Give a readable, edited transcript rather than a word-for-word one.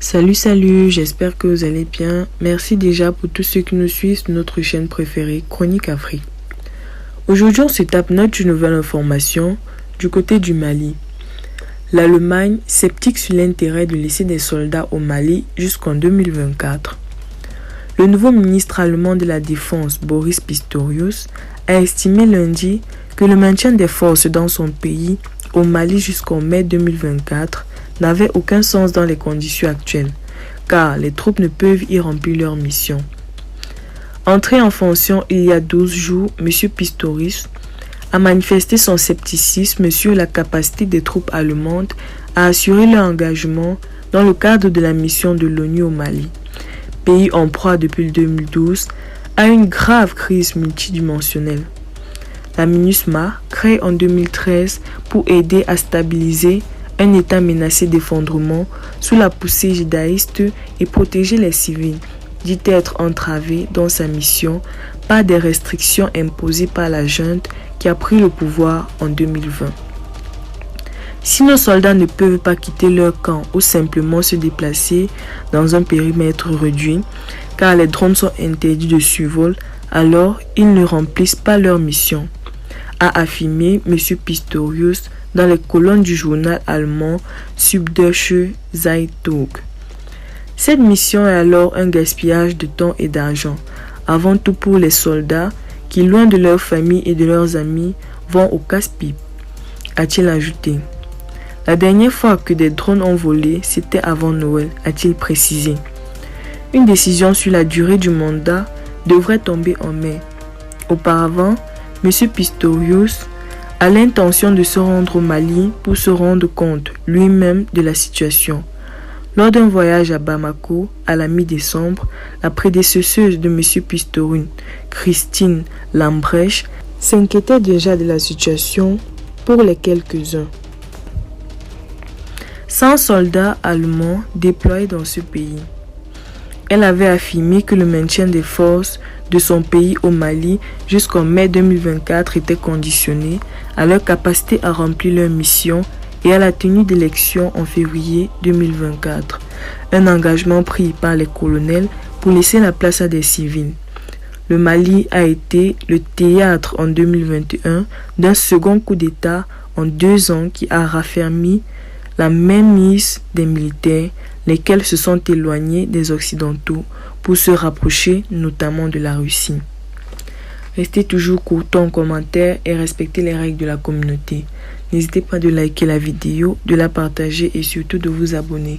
Salut, j'espère que vous allez bien. Merci déjà pour tous ceux qui nous suivent sur notre chaîne préférée, Chronique Afrique. Aujourd'hui, on se tape notre nouvelle information du côté du Mali. L'Allemagne, sceptique sur l'intérêt de laisser des soldats au Mali jusqu'en 2024. Le nouveau ministre allemand de la Défense, Boris Pistorius, a estimé lundi que le maintien des forces dans son pays au Mali jusqu'en mai 2024 n'avait aucun sens dans les conditions actuelles, car les troupes ne peuvent y remplir leur mission. Entré en fonction il y a 12 jours, M. Pistorius a manifesté son scepticisme sur la capacité des troupes allemandes à assurer leur engagement dans le cadre de la mission de l'ONU au Mali, pays en proie depuis 2012 à une grave crise multidimensionnelle. La MINUSMA, créée en 2013 pour aider à stabiliser un État menacé d'effondrement sous la poussée judaïste et protéger les civils, dit être entravé dans sa mission par des restrictions imposées par la junte qui a pris le pouvoir en 2020. Si nos soldats ne peuvent pas quitter leur camp ou simplement se déplacer dans un périmètre réduit, car les drones sont interdits de survol, alors ils ne remplissent pas leur mission, a affirmé M. Pistorius dans les colonnes du journal allemand Süddeutsche Zeitung. Cette mission est alors un gaspillage de temps et d'argent, avant tout pour les soldats qui, loin de leur famille et de leurs amis, vont au casse-pipe, a-t-il ajouté. La dernière fois que des drones ont volé, c'était avant Noël, a-t-il précisé. Une décision sur la durée du mandat devrait tomber en mai. Auparavant, M. Pistorius a l'intention de se rendre au Mali pour se rendre compte lui-même de la situation. Lors d'un voyage à Bamako à la mi-décembre, la prédécesseuse de M. Pistorius, Christine Lambrecht, s'inquiétait déjà de la situation pour les quelques-uns. 100 soldats allemands déployés dans ce pays. Elle avait affirmé que le maintien des forces de son pays au Mali jusqu'en mai 2024 était conditionné à leur capacité à remplir leur mission et à la tenue d'élections en février 2024, un engagement pris par les colonels pour laisser la place à des civils. Le Mali a été le théâtre en 2021 d'un second coup d'État en 2 ans qui a raffermi la mainmise des militaires, lesquels se sont éloignés des Occidentaux pour se rapprocher notamment de la Russie. Restez toujours courts en commentaire et respectez les règles de la communauté. N'hésitez pas de liker la vidéo, de la partager et surtout de vous abonner.